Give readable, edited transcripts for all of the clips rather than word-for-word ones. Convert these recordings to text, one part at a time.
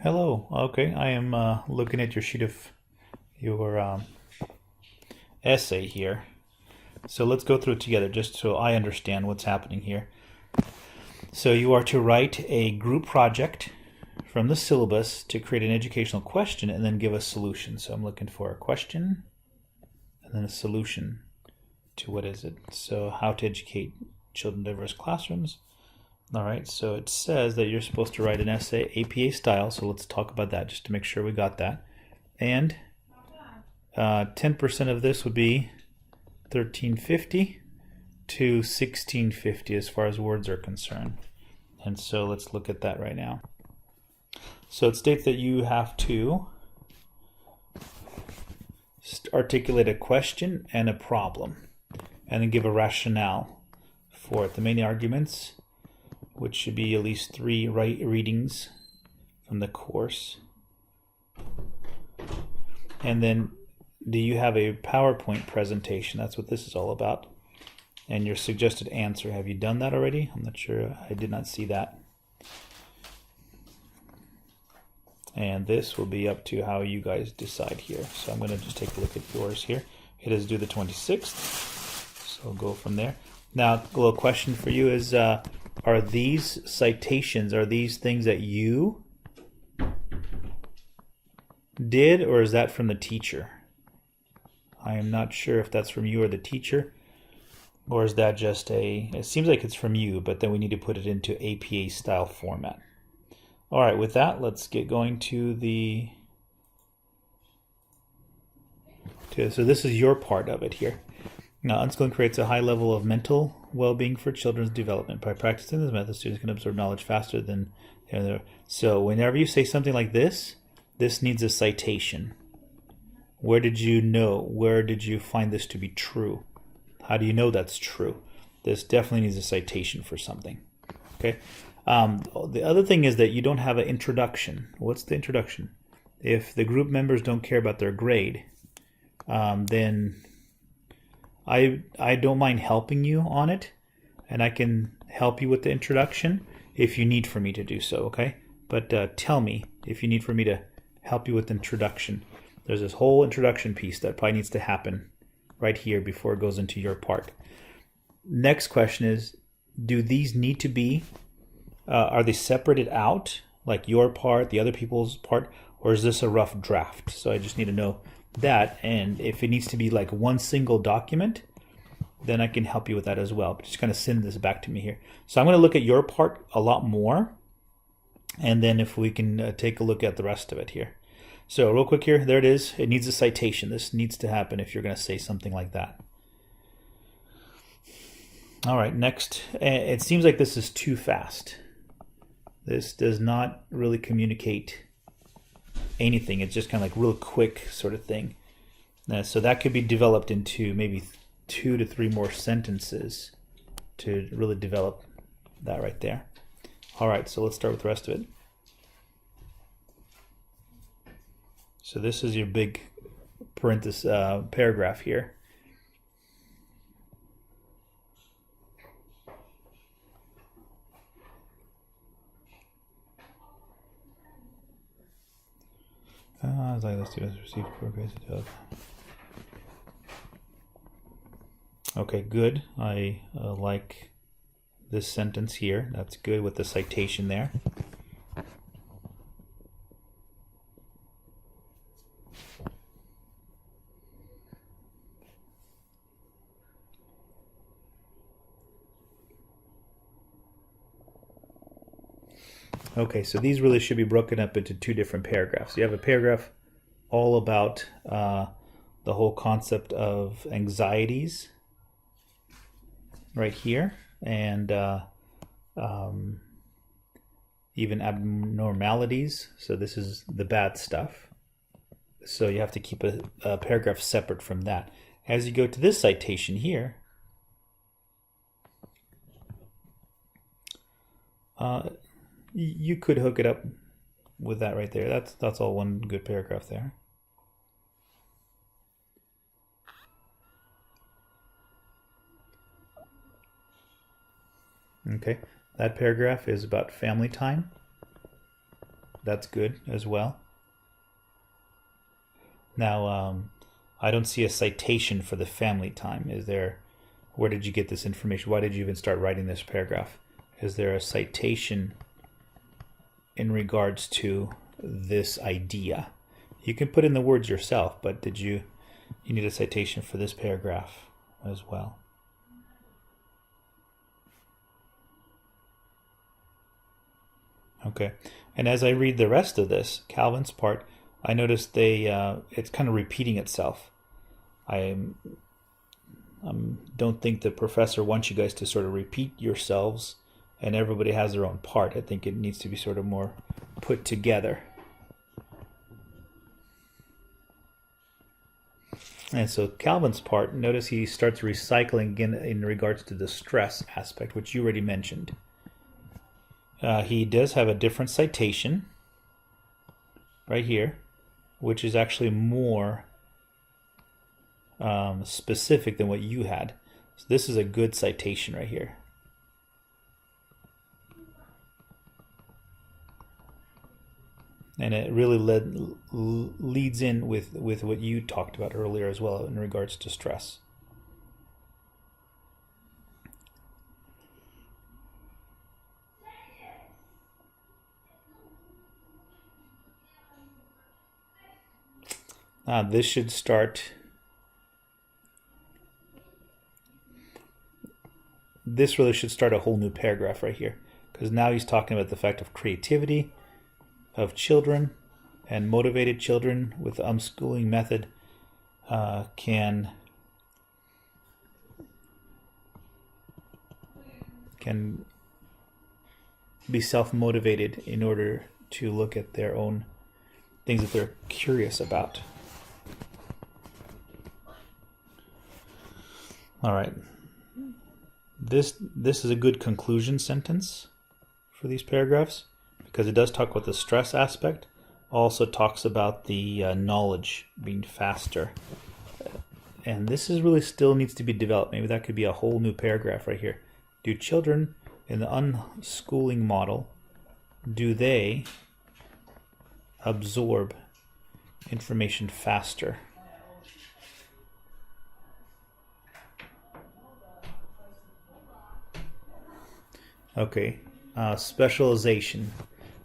Hello. Okay, I am looking at your sheet of your essay here. So let's go through it together just so I understand what's happening here. So you are to write a group project from the syllabus to create an educational question and then give a solution. So I'm looking for a question and then a solution to what is it? So how to educate children in diverse classrooms. All right, so it says that you're supposed to write an essay APA style, so let's talk about that just to make sure we got that. And 10% of this would be 1350 to 1650 as far as words are concerned. And so let's look at that right now. So it states that you have to articulate a question and a problem, and then give a rationale for it. The main arguments, which should be at least 3 readings from the course. And then do you have a PowerPoint presentation? That's what this is all about. And your suggested answer. Have you done that already? I'm not sure. I did not see that. And this will be up to how you guys decide here. So I'm going to just take a look at yours here. It is due the 26th. So I'll go from there. Now, a little question for you is, are these citations, are these things that you did, or is that from the teacher? I am not sure if that's from you or the teacher, or is that just it seems like it's from you, but then we need to put it into APA style format. All right, with that, let's get going to so this is your part of it here. Now, unschooling creates a high level of mental well-being for children's development. By practicing this method, students can absorb knowledge faster than so whenever you say something like this needs a citation. Where did you know? Where did you find this to be true? How do you know that's true? This definitely needs a citation for something. Okay. The other thing is that you don't have an introduction. What's the introduction? If the group members don't care about their grade, then I don't mind helping you on it, and I can help you with the introduction if you need for me to do so, okay? But tell me if you need for me to help you with the introduction. There's this whole introduction piece that probably needs to happen right here before it goes into your part. Next question is, do these need to be, are they separated out, like your part, the other people's part, or is this a rough draft? So I just need to know that, and if it needs to be like one single document, then I can help you with that as well. But just kind of send this back to me here. So I'm going to look at your part a lot more, and then if we can take a look at the rest of it here. So real quick here, there it is. It needs a citation. This needs to happen if you're going to say something like that. All right, next. It seems like this is too fast. This does not really communicate anything. It's just kind of like real quick sort of thing. So that could be developed into maybe 2 to 3 more sentences to really develop that right there. All right, so let's start with the rest of it. So this is your big paragraph here. As I the students receive progress. Okay, good. I like this sentence here. That's good with the citation there. Okay, so these really should be broken up into 2 different paragraphs. You have a paragraph all about the whole concept of anxieties right here, and even abnormalities. So this is the bad stuff. So you have to keep a paragraph separate from that. As you go to this citation here, you could hook it up with that right there. That's all one good paragraph there. Okay, that paragraph is about family time. That's good as well. Now, I don't see a citation for the family time. Is there? Where did you get this information? Why did you even start writing this paragraph? Is there a citation in regards to this idea? You can put in the words yourself, but you need a citation for this paragraph as well. Okay, and as I read the rest of this, Calvin's part, I noticed it's kind of repeating itself. I don't think the professor wants you guys to sort of repeat yourselves and everybody has their own part. I think it needs to be sort of more put together. And so Calvin's part, notice he starts recycling again in regards to the stress aspect, which you already mentioned. He does have a different citation right here, which is actually more specific than what you had. So this is a good citation right here. And it really leads in with what you talked about earlier as well in regards to stress. This should start. This really should start a whole new paragraph right here, because now he's talking about the fact of creativity of children, and motivated children with the unschooling method can be self-motivated in order to look at their own things that they're curious about. All right. This is a good conclusion sentence for these paragraphs, because it does talk about the stress aspect, also talks about the knowledge being faster. And this is really still needs to be developed. Maybe that could be a whole new paragraph right here. Do children in the unschooling model, do they absorb information faster? Okay, specialization.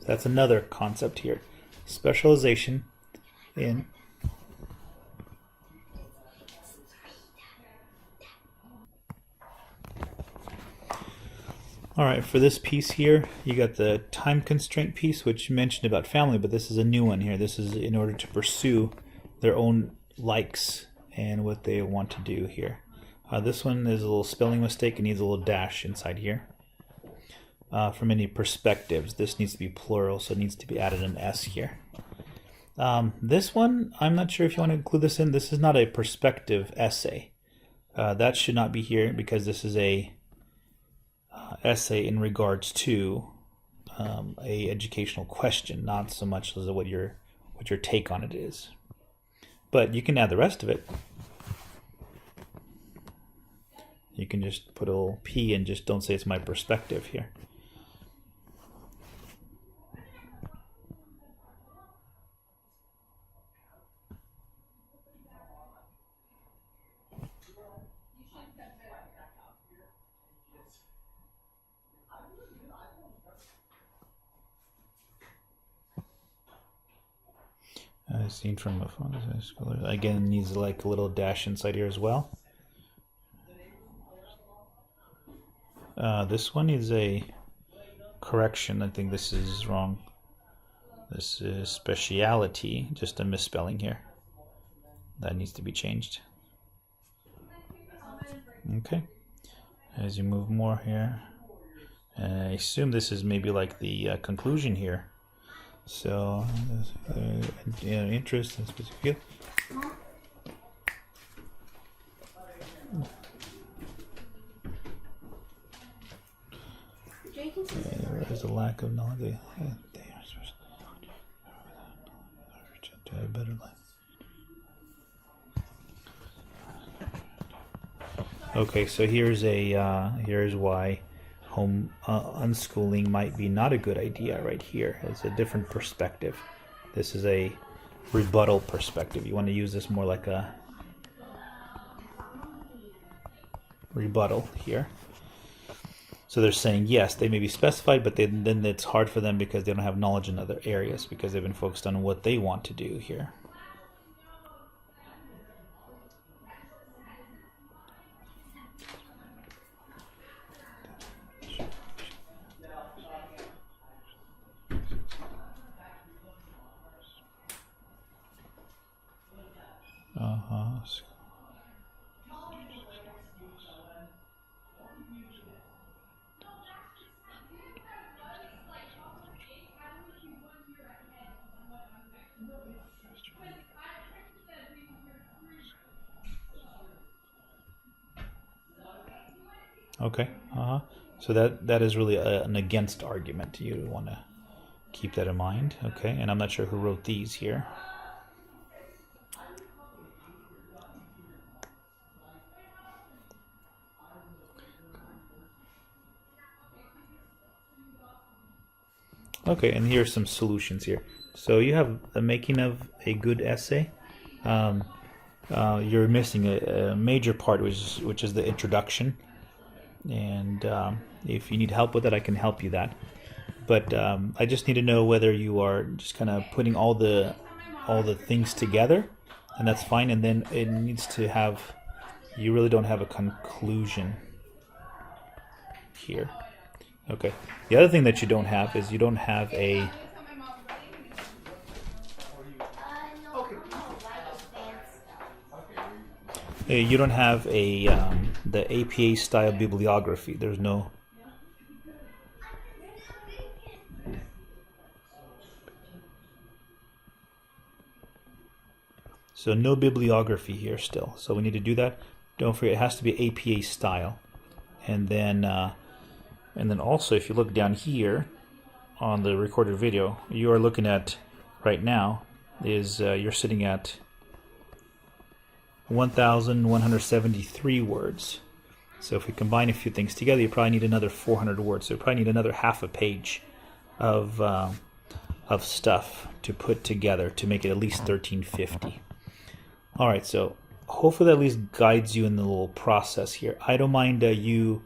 So that's another concept here. Specialization in all right, for this piece here, you got the time constraint piece, which you mentioned about family, but this is a new one here. This is in order to pursue their own likes and what they want to do here. This one is a little spelling mistake. It needs a little dash inside here. From any perspectives, this needs to be plural, so it needs to be added an S here. This one, I'm not sure if you want to include this in. This is not a perspective essay. That should not be here, because this is a essay in regards to a educational question, not so much as what your take on it is. But you can add the rest of it. You can just put a little P and just don't say it's my perspective here. Seen from a phone. Again, needs like a little dash inside here as well. This one is a correction. I think this is wrong. This is speciality, just a misspelling here. That needs to be changed. Okay. As you move more here, I assume this is maybe like the conclusion here. So, interest in specific field. There's a lack of knowledge. They are supposed to have a better life. Okay, so here's why home unschooling might be not a good idea right here. It's a different perspective. This is a rebuttal perspective. You want to use this more like a rebuttal here. So they're saying, yes, they may be specified, but then it's hard for them because they don't have knowledge in other areas because they've been focused on what they want to do here. Okay. So that is really an against argument. You want to keep that in mind. Okay. And I'm not sure who wrote these here. Okay, and here are some solutions here. So you have the making of a good essay. You're missing a major part, which is the introduction. And if you need help with it, I can help you that. But I just need to know whether you are just kind of putting all the things together, and that's fine. And then it needs to have, you really don't have a conclusion here. Okay. The other thing that you don't have is you don't have a the APA style bibliography. There's no. So no bibliography here still. So we need to do that. Don't forget, it has to be APA style. And then also, if you look down here on the recorded video, you are looking at right now is you're sitting at 1,173 words. So if we combine a few things together, you probably need another 400 words. So you probably need another half a page of stuff to put together to make it at least 1350. All right, so hopefully that at least guides you in the little process here. I don't mind you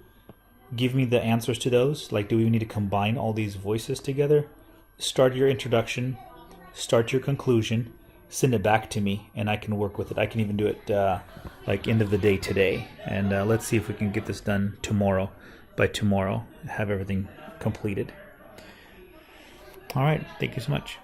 give me the answers to those. Like, do we need to combine all these voices together? Start your introduction, start your conclusion, send it back to me, and I can work with it. I can even do it like end of the day today. And let's see if we can get this done tomorrow. By tomorrow, have everything completed. All right, thank you so much.